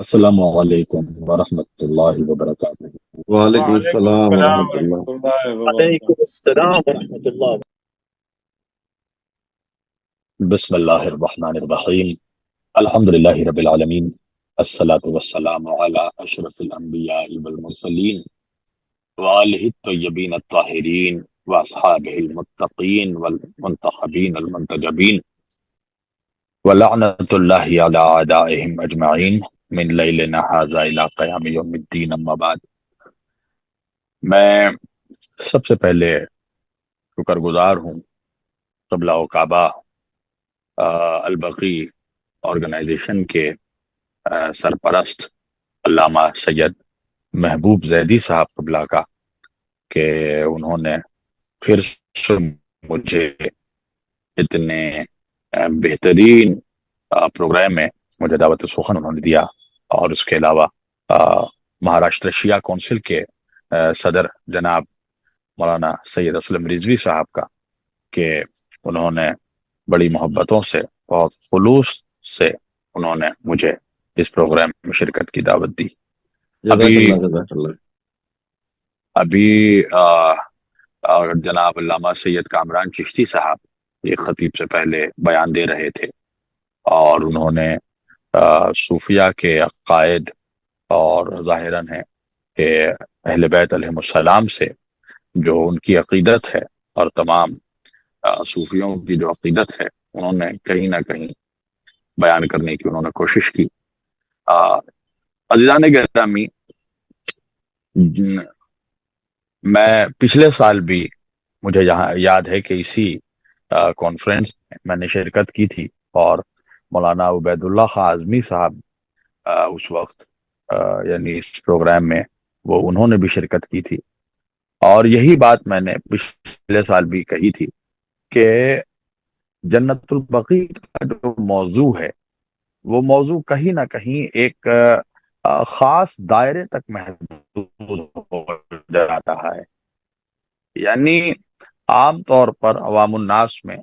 السلام علیکم ورحمۃ اللہ وبرکاتہ۔ وعلیکم وعلیکم السلام السلام ورحمۃ اللہ۔ ورحمۃ اللہ وبرکاتہ۔ وعلیکم السلام ورحمۃ اللہ۔ بسم اللہ الرحمن الرحیم، الحمد للہ رب العالمین، الصلاۃ والسلام علی اشرف الانبیاء والمرسلین وآلہ الطیبین الطاہرین واصحابہ المتقین والمنتخبین المنتجبین ولعنۃ اللہ علی اعدائہم اجمعین من لیلنا ھذا الی قیام یوم الدین، اما بعد۔ میں سب سے پہلے شکر گزار ہوں قبلہ و کعبہ البقی آرگنائزیشن کے سرپرست علامہ سید محبوب زیدی صاحب قبلہ کا کہ انہوں نے پھر سے مجھے اتنے بہترین پروگرام میں مجھے دعوت سخن انہوں نے دیا، اور اس کے علاوہ مہاراشٹر شیعہ کونسل کے صدر جناب مولانا سید اسلم رضوی صاحب کا کہ انہوں نے بڑی محبتوں سے، بہت خلوص سے انہوں نے مجھے اس پروگرام میں شرکت کی دعوت دی۔ ابھی جناب علامہ سید کامران چشتی صاحب ایک خطیب سے پہلے بیان دے رہے تھے، اور انہوں نے صوفیہ کے عقائد اور ظاہراً ہے کہ اہل بیت علیہم السلام سے جو ان کی عقیدت ہے اور تمام صوفیوں کی جو عقیدت ہے، انہوں نے کہیں نہ کہیں بیان کرنے کی انہوں نے کوشش کی۔ عزیزان گرامی، میں پچھلے سال بھی مجھے یہاں یاد ہے کہ اسی کانفرنس میں نے شرکت کی تھی، اور مولانا عبید اللہ خان اعظمی صاحب اس وقت یعنی اس پروگرام میں انہوں نے بھی شرکت کی تھی، اور یہی بات میں نے پچھلے سال بھی کہی تھی کہ جنت البقیع کا جو موضوع ہے وہ موضوع کہیں نہ کہیں ایک خاص دائرے تک محدود ہو جاتا ہے، یعنی عام طور پر عوام الناس میں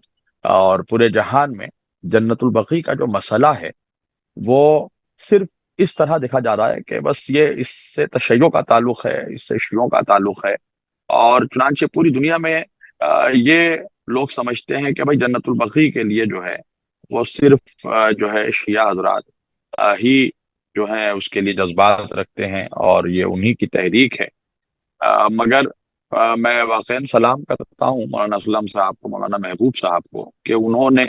اور پورے جہان میں جنت البقیع کا جو مسئلہ ہے وہ صرف اس طرح دیکھا جا رہا ہے کہ بس یہ اس سے تشیع کا تعلق ہے، اس سے شیعوں کا تعلق ہے، اور چنانچہ پوری دنیا میں یہ لوگ سمجھتے ہیں کہ بھائی جنت البقیع کے لیے جو ہے وہ صرف جو ہے شیعہ حضرات ہی جو ہیں اس کے لیے جذبات رکھتے ہیں، اور یہ انہی کی تحریک ہے۔ مگر میں واقعاً سلام کرتا ہوں مولانا اسلم صاحب کو، مولانا محبوب صاحب کو، کہ انہوں نے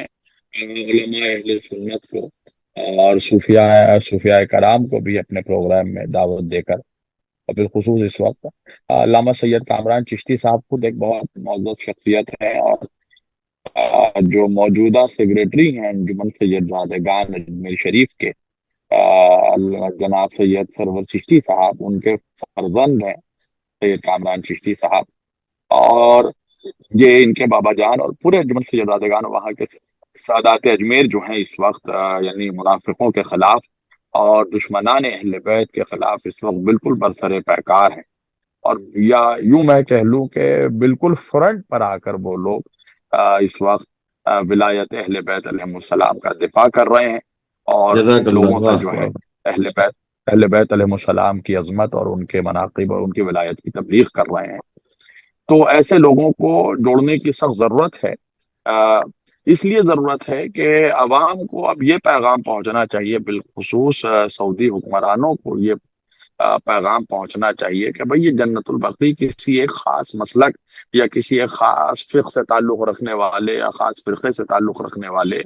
علماء اہل سنت کو اور صوفیاء کرام کو بھی اپنے پروگرام میں دعوت دے کر، اور بالخصوص اس وقت علامہ سید کامران چشتی صاحب خود ایک بہت معزز شخصیت ہے، اور جو موجودہ سیکریٹری ہیں انجمن سید زادگان اجمیر شریف کے جناب سید سرور چشتی صاحب، ان کے فرزند ہیں سید کامران چشتی صاحب، اور یہ ان کے بابا جان اور پورے انجمن سید زادگان وہاں کے سادات اجمیر جو ہیں اس وقت یعنی منافقوں کے خلاف اور دشمنان اہل بیت کے خلاف اس وقت بالکل برسر پیکار ہیں، اور یا یوں میں کہہ لوں کہ بالکل فرنٹ پر آ کر وہ لوگ اس وقت ولایت اہل بیت علیہم السلام کا دفاع کر رہے ہیں، اور لوگوں تک جو ہے اہل بیت علیہم السلام کی عظمت اور ان کے مناقب اور ان کی ولایت کی تبلیغ کر رہے ہیں۔ تو ایسے لوگوں کو جوڑنے کی سخت ضرورت ہے، اس لیے ضرورت ہے کہ عوام کو اب یہ پیغام پہنچنا چاہیے، بالخصوص سعودی حکمرانوں کو یہ پیغام پہنچنا چاہیے کہ بھئی یہ جنت البقیع کسی ایک خاص مسلک یا کسی ایک خاص فقہ سے تعلق رکھنے والے یا خاص فرقے سے تعلق رکھنے والے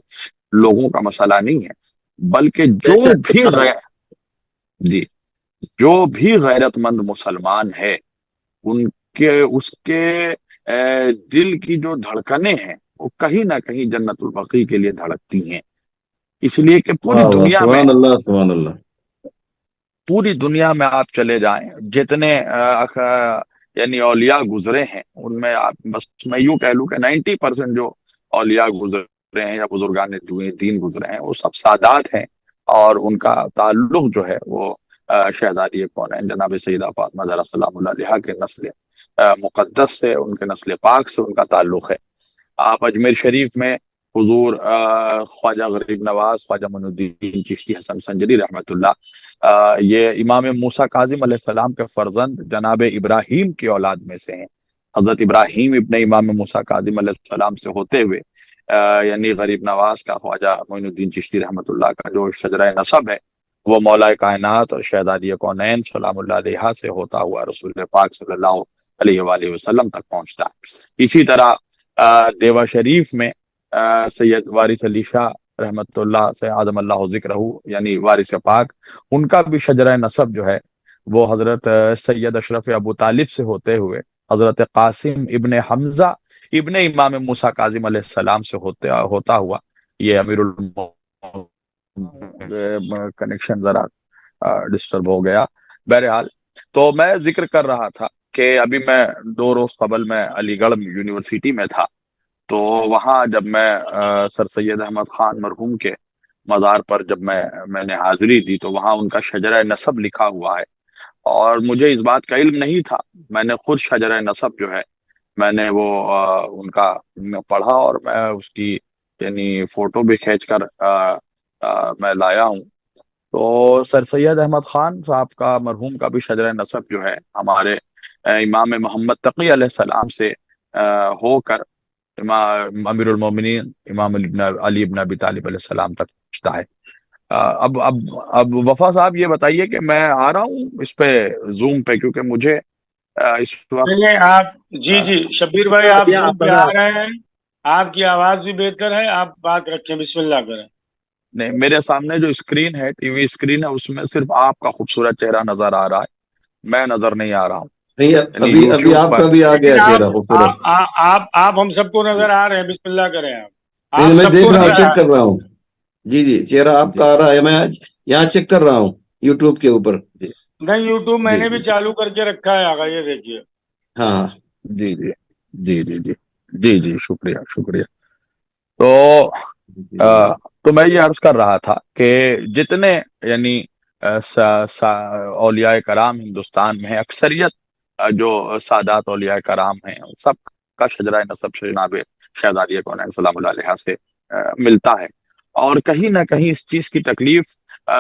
لوگوں کا مسئلہ نہیں ہے، بلکہ جو بھی غیرت مند مسلمان ہے اس کے دل کی جو دھڑکنیں ہیں وہ کہیں نہ کہیں جنت البقیع کے لیے دھڑکتی ہیں، اس لیے کہ پوری دنیا میں سبحان اللہ پوری دنیا میں آپ چلے جائیں، جتنے یعنی اولیاء گزرے ہیں ان میں آپ بس میں یوں کہہ لوں کہ 90% جو اولیاء گزرے ہیں یا بزرگان دین گزرے ہیں وہ سب سادات ہیں، اور ان کا تعلق جو ہے وہ شہزادی کونین جناب سیدہ فاطمہ زہرا سلام اللہ علیہا کے نسل مقدس سے، ان کے نسل پاک سے ان کا تعلق ہے۔ آپ اجمیر شریف میں حضور خواجہ غریب نواز، خواجہ معین الدین چشتی حسن سنجری رحمۃ اللہ، یہ امام موسیٰ کاظم علیہ السلام کے فرزند جناب ابراہیم کی اولاد میں سے ہیں۔ حضرت ابراہیم ابن امام موسیٰ کاظم علیہ السلام سے ہوتے ہوئے یعنی غریب نواز کا خواجہ معین الدین چشتی رحمۃ اللہ کا جو شجرہ نسب ہے، وہ مولا کائنات اور شہزادی کونین سلام اللہ علیہ سے ہوتا ہوا رسول پاک صلی اللہ علیہ وآلہ وسلم تک پہنچتا ہے۔ اسی طرح دیوا شریف میں سید وارث علی شاہ رحمت اللہ سے آدم اللہ ذکرہ، یعنی وارث پاک، ان کا بھی شجرہ نسب جو ہے وہ حضرت سید اشرف ابو طالب سے ہوتے ہوئے حضرت قاسم ابن حمزہ ابن امام موسیٰ کاظم علیہ السلام سے ہوتا ہوا یہ امیر کنیکشن ذرا ڈسٹرب ہو گیا۔ بہرحال تو میں ذکر کر رہا تھا کہ ابھی میں 2 روز قبل میں علی گڑھ یونیورسٹی میں تھا، تو وہاں جب میں سر سید احمد خان مرحوم کے مزار پر جب میں نے حاضری دی تو وہاں ان کا شجرہ نسب لکھا ہوا ہے، اور مجھے اس بات کا علم نہیں تھا۔ میں نے خود شجرہ نسب جو ہے میں نے وہ ان کا پڑھا، اور میں اس کی یعنی فوٹو بھی کھینچ کر میں لایا ہوں۔ تو سر سید احمد خان صاحب کا مرحوم کا بھی شجرہ نسب جو ہے ہمارے امام محمد تقی علیہ السلام سے ہو کر امام امیر المومنین امام علی ابن ابی طالب علیہ السلام تک پہنچتا ہے۔ اب وفا صاحب یہ بتائیے کہ میں آ رہا ہوں اس پہ زوم پہ، کیونکہ مجھے اس وقت نہیں آپ جی جی شبیر بھائی آپ زوم پہ آ رہے ہیں، آپ کی آواز بھی بہتر ہے، آپ بات رکھیں، بسم اللہ کریں۔ نہیں، میرے سامنے جو اسکرین ہے، ٹی وی اسکرین ہے، اس میں صرف آپ کا خوبصورت چہرہ نظر آ رہا ہے، میں نظر نہیں آ رہا ہوں۔ نہیں، یعنی ابھی یوٹیوب آپ پر کا بھی آ گیا لیکن چہرہ خوبصورت۔ آپ ہم سب کو نظر آ رہے ہیں، بسم اللہ کریں آپ نہیں، میں سب دیکھ کو رہا ہوں، نظر آ چیک کر رہا ہوں۔ جی جی، چہرہ آپ جی کا آ رہا ہے، میں یہاں چیک کر رہا ہوں یوٹیوب کے اوپر۔ جی نہیں، یوٹیوب میں جی نے جی بھی چالو کر کے رکھا ہے، آگا یہ دیکھیے۔ ہاں جی جی جی جی جی جی جی شکریہ شکریہ۔ تو تو میں یہ عرض کر رہا تھا کہ جتنے یعنی اولیاء کرام ہندوستان میں ہیں، اکثریت جو سادات اولیاء کرام ہیں، سب کا شجرہ نسب جناب شہزادی کونین سلام اللہ علیہ سے ملتا ہے، اور کہیں نہ کہیں اس چیز کی تکلیف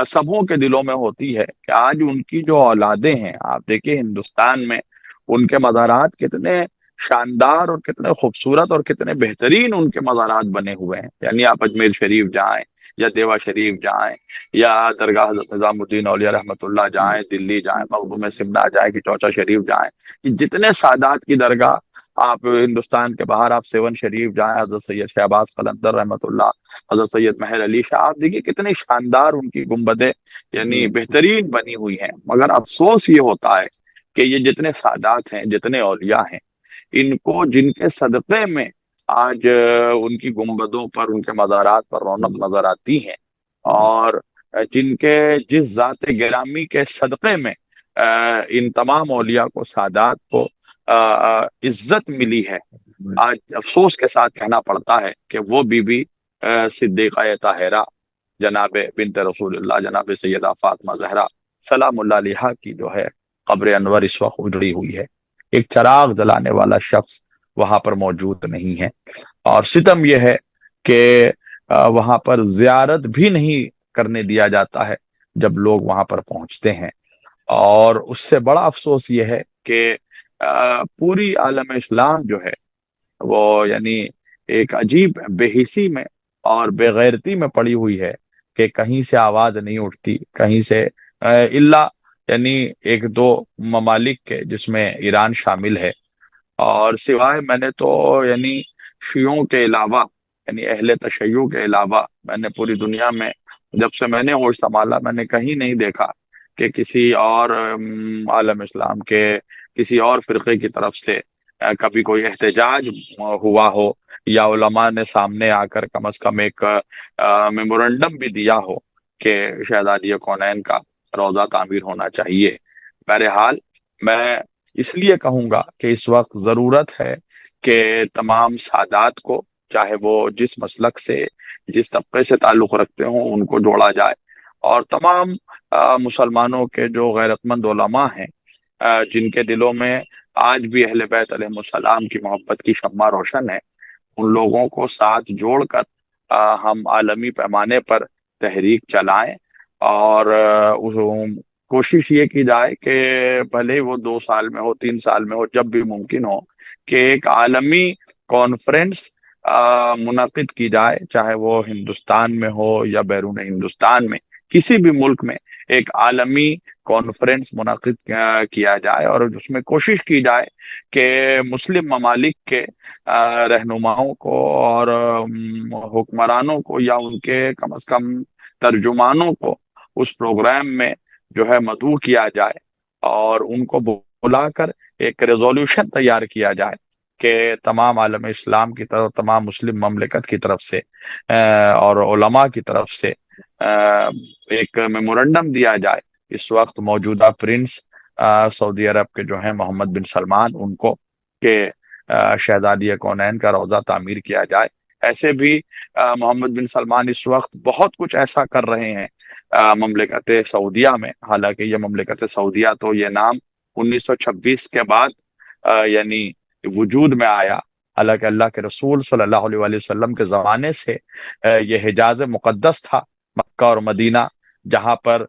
سبوں کے دلوں میں ہوتی ہے کہ آج ان کی جو اولادیں ہیں، آپ دیکھیں ہندوستان میں ان کے مزارات کتنے شاندار اور کتنے خوبصورت اور کتنے بہترین ان کے مزارات بنے ہوئے ہیں۔ یعنی آپ اجمیر شریف جائیں یا دیوا شریف جائیں یا درگاہ حضرت نظام الدین اولیاء رحمۃ اللہ جائیں، دلی جائیں، مخدوم سمنا جائیں کہ چوچا شریف جائیں، یہ جتنے سادات کی درگاہ، آپ ہندوستان کے باہر آپ سیون شریف جائیں، حضرت سید شہباز قلندر رحمۃ اللہ، حضرت سید مہر علی شاہ، آپ دیکھیے کتنی شاندار ان کی گنبدیں یعنی بہترین بنی ہوئی ہیں۔ مگر افسوس یہ ہوتا ہے کہ یہ جتنے سادات ہیں، جتنے اولیاء ہیں، ان کو جن کے صدقے میں آج ان کی گنبدوں پر، ان کے مزارات پر رونق نظر آتی ہے، اور جن کے جس ذات گرامی کے صدقے میں ان تمام اولیاء کو، سادات کو عزت ملی ہے، آج افسوس کے ساتھ کہنا پڑتا ہے کہ وہ بی بی صدیقہ طاہرہ جناب بنت رسول اللہ، جناب سیدہ فاطمہ زہرا سلام اللہ علیہا کی جو ہے قبر انور اس وقت اجڑی ہوئی ہے، ایک چراغ جلانے والا شخص وہاں پر موجود نہیں ہے، اور ستم یہ ہے کہ وہاں پر زیارت بھی نہیں کرنے دیا جاتا ہے جب لوگ وہاں پر پہنچتے ہیں۔ اور اس سے بڑا افسوس یہ ہے کہ پوری عالم اسلام جو ہے وہ یعنی ایک عجیب بے حسی میں اور بے غیرتی میں پڑی ہوئی ہے کہ کہیں سے آواز نہیں اٹھتی، کہیں سے الا یعنی 1-2 ممالک کے جس میں ایران شامل ہے، اور سوائے میں نے تو یعنی شیعوں کے علاوہ، یعنی اہل تشیع کے علاوہ، میں نے پوری دنیا میں جب سے میں نے ہوش سنبھالا میں نے کہیں نہیں دیکھا کہ کسی اور عالم اسلام کے کسی اور فرقے کی طرف سے کبھی کوئی احتجاج ہوا ہو، یا علماء نے سامنے آ کر کم از کم ایک میمورنڈم بھی دیا ہو کہ شہزادی کونین کا روضہ تعمیر ہونا چاہیے۔ بہرحال میں اس لیے کہوں گا کہ اس وقت ضرورت ہے کہ تمام سادات کو، چاہے وہ جس مسلک سے، جس طبقے سے تعلق رکھتے ہوں، ان کو جوڑا جائے، اور تمام مسلمانوں کے جو غیرت مند علماء ہیں، جن کے دلوں میں آج بھی اہل بیت علیہ السلام کی محبت کی شمع روشن ہے، ان لوگوں کو ساتھ جوڑ کر ہم عالمی پیمانے پر تحریک چلائیں، اور کوشش یہ کی جائے کہ بھلے وہ 2 سال میں ہو، 3 سال میں ہو، جب بھی ممکن ہو، کہ ایک عالمی کانفرنس منعقد کی جائے، چاہے وہ ہندوستان میں ہو یا بیرون ہندوستان میں، کسی بھی ملک میں ایک عالمی کانفرنس منعقد کیا جائے، اور اس میں کوشش کی جائے کہ مسلم ممالک کے رہنماؤں کو اور حکمرانوں کو، یا ان کے کم از کم ترجمانوں کو اس پروگرام میں جو ہے مدعو کیا جائے، اور ان کو بلا کر ایک ریزولوشن تیار کیا جائے کہ تمام عالم اسلام کی طرف، تمام مسلم مملکت کی طرف سے اور علماء کی طرف سے ایک میمورنڈم دیا جائے اس وقت موجودہ پرنس سعودی عرب کے جو ہیں محمد بن سلمان، ان کو، کہ شہزادی کونین کا روضہ تعمیر کیا جائے۔ ایسے بھی محمد بن سلمان اس وقت بہت کچھ ایسا کر رہے ہیں مملکت سعودیہ میں، حالانکہ یہ مملکت سعودیہ تو یہ نام 1926 کے بعد یعنی وجود میں آیا، حالانکہ اللہ کے رسول صلی اللہ علیہ وآلہ وسلم کے زمانے سے یہ حجاز مقدس تھا، مکہ اور مدینہ، جہاں پر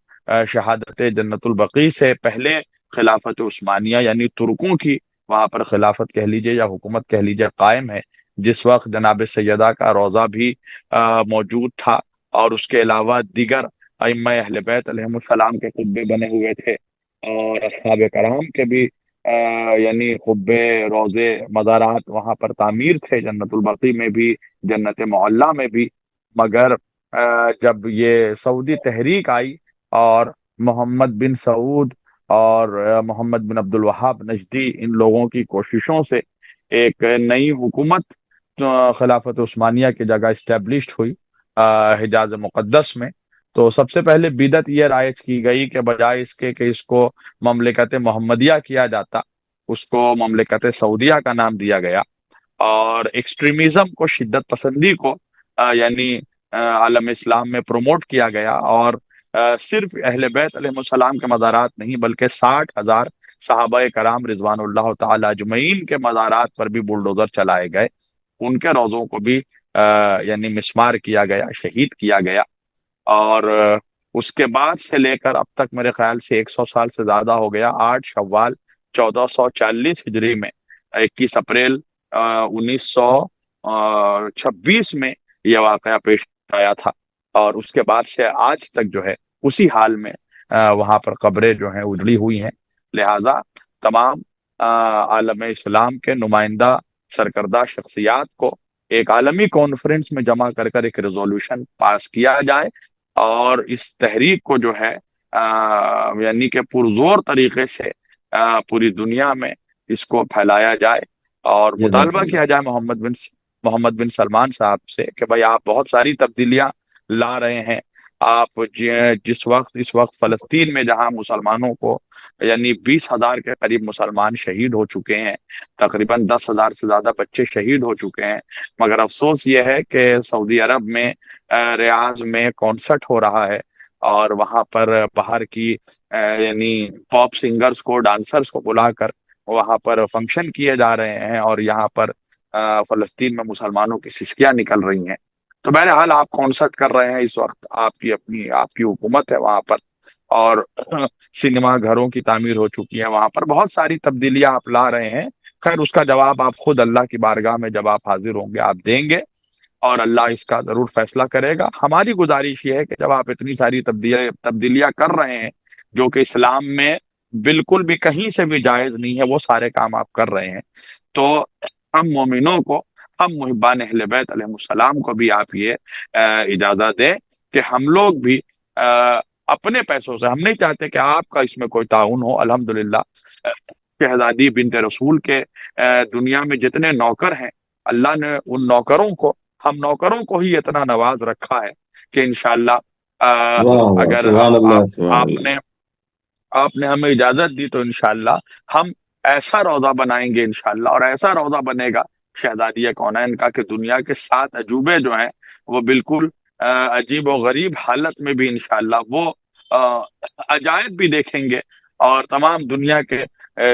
شہادت جنت البقیع سے پہلے خلافت عثمانیہ یعنی ترکوں کی وہاں پر خلافت کہہ لیجئے یا حکومت کہہ لیجئے قائم ہے، جس وقت جناب سیدہ کا روضہ بھی موجود تھا، اور اس کے علاوہ دیگر ائمہ اہل بیت علیہ السلام کے قبے بنے ہوئے تھے، اور اصحاب کرام کے بھی یعنی قبے، روضے، مزارات وہاں پر تعمیر تھے، جنت البقیع میں بھی، جنت معلیٰ میں بھی۔ مگر جب یہ سعودی تحریک آئی، اور محمد بن سعود اور محمد بن عبد الوہاب نجدی، ان لوگوں کی کوششوں سے ایک نئی حکومت خلافت عثمانیہ کی جگہ اسٹیبلشڈ ہوئی حجاز مقدس میں، تو سب سے پہلے بدعت یہ رائج کی گئی کہ بجائے اس کے کہ اس کو مملکت محمدیہ کیا جاتا، اس کو مملکت سعودیہ کا نام دیا گیا، اور ایکسٹریمزم کو، شدت پسندی کو یعنی عالم اسلام میں پروموٹ کیا گیا، اور صرف اہل بیت علیہ السلام کے مزارات نہیں بلکہ 60,000 صحابہ کرام رضوان اللہ تعالی اجمعین کے مزارات پر بھی بلڈوزر چلائے گئے، ان کے روضوں کو بھی یعنی مسمار کیا گیا، شہید کیا گیا، اور اس کے بعد سے لے کر اب تک میرے خیال سے 100 سال سے زیادہ ہو گیا۔ 8 شوال 1440 ہجری میں، 21 اپریل 1926 میں یہ واقعہ پیش آیا تھا، اور اس کے بعد سے آج تک جو ہے اسی حال میں وہاں پر قبریں جو ہیں اجڑی ہوئی ہیں۔ لہذا تمام عالم اسلام کے نمائندہ سرکردہ شخصیات کو ایک عالمی کانفرنس میں جمع کر کر ایک ریزولوشن پاس کیا جائے، اور اس تحریک کو جو ہے یعنی کہ پرزور طریقے سے پوری دنیا میں اس کو پھیلایا جائے، اور جزاک مطالبہ اللہ۔ کیا جائے محمد بن سلمان صاحب سے کہ بھائی آپ بہت ساری تبدیلیاں لا رہے ہیں، آپ اس وقت فلسطین میں جہاں مسلمانوں کو یعنی 20,000 کے قریب مسلمان شہید ہو چکے ہیں، تقریباً 10,000 سے زیادہ بچے شہید ہو چکے ہیں، مگر افسوس یہ ہے کہ سعودی عرب میں ریاض میں کانسرٹ ہو رہا ہے، اور وہاں پر باہر کی یعنی پاپ سنگرز کو، ڈانسرز کو بلا کر وہاں پر فنکشن کیے جا رہے ہیں، اور یہاں پر فلسطین میں مسلمانوں کی سسکیاں نکل رہی ہیں۔ تو بہرحال آپ کانسرٹ کر رہے ہیں اس وقت، آپ کی حکومت ہے وہاں پر، اور سنیما گھروں کی تعمیر ہو چکی ہے وہاں پر، بہت ساری تبدیلیاں آپ لا رہے ہیں۔ خیر اس کا جواب آپ خود اللہ کی بارگاہ میں جب آپ حاضر ہوں گے آپ دیں گے، اور اللہ اس کا ضرور فیصلہ کرے گا۔ ہماری گزارش یہ ہے کہ جب آپ اتنی ساری تبدیلیاں کر رہے ہیں جو کہ اسلام میں بالکل بھی کہیں سے بھی جائز نہیں ہے، وہ سارے کام آپ کر رہے ہیں، تو ہم مومنوں کو، ہم محبان اہل بیت علیہ السلام کو بھی آپ یہ اجازت دیں کہ ہم لوگ بھی اپنے پیسوں سے، ہم نہیں چاہتے کہ آپ کا اس میں کوئی تعاون ہو، الحمدللہ شہزادی بنت رسول کے دنیا میں جتنے نوکر ہیں، اللہ نے ان نوکروں کو، ہم نوکروں کو ہی اتنا نواز رکھا ہے کہ انشاءاللہ واہ واہ، اگر سبحان اللہ، سبحان آپ اللہ۔ نے آپ نے ہمیں اجازت دی تو انشاءاللہ ہم ایسا روضہ بنائیں گے انشاءاللہ، اور ایسا روضہ بنے گا شہزادی کونین کا کہ دنیا کے 7 عجوبے جو ہیں وہ بالکل عجیب و غریب حالت میں بھی انشاءاللہ وہ عجائب بھی دیکھیں گے، اور تمام دنیا کے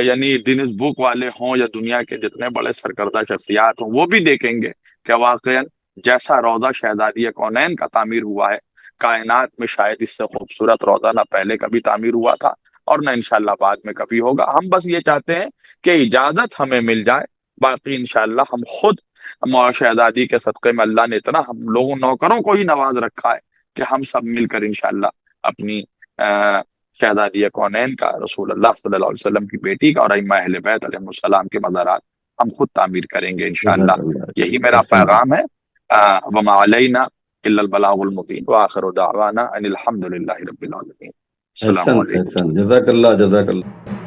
یعنی گینس بک والے ہوں یا دنیا کے جتنے بڑے سرکردہ شخصیات ہوں وہ بھی دیکھیں گے کہ واقعاً جیسا روضہ شہزادی کونین کا تعمیر ہوا ہے، کائنات میں شاید اس سے خوبصورت روضہ نہ پہلے کبھی تعمیر ہوا تھا اور نہ انشاءاللہ بعد میں کبھی ہوگا۔ ہم بس یہ چاہتے ہیں کہ اجازت ہمیں مل جائے، باقی انشاءاللہ ہم خود شہزادی کے صدقے میں اللہ نے اتنا ہم لوگوں نوکروں کو ہی نواز رکھا ہے کہ ہم سب مل کر انشاءاللہ اپنی شہزادی کونین کا، رسول اللہ صلی اللہ علیہ وسلم کی بیٹی کا اور ائمہ اہل بیت علیہ السلام کے مزارات ہم خود تعمیر کریں گے انشاءاللہ۔ جزاک اللہ، یہی میرا احسنت، پیغام ہے۔ وما علینا الا البلاغ المبین وآخر دعوانا ان الحمد للہ رب العالمین۔ السلام احسنت، علیکم۔ احسنت، جزاک اللہ، جزاک اللہ۔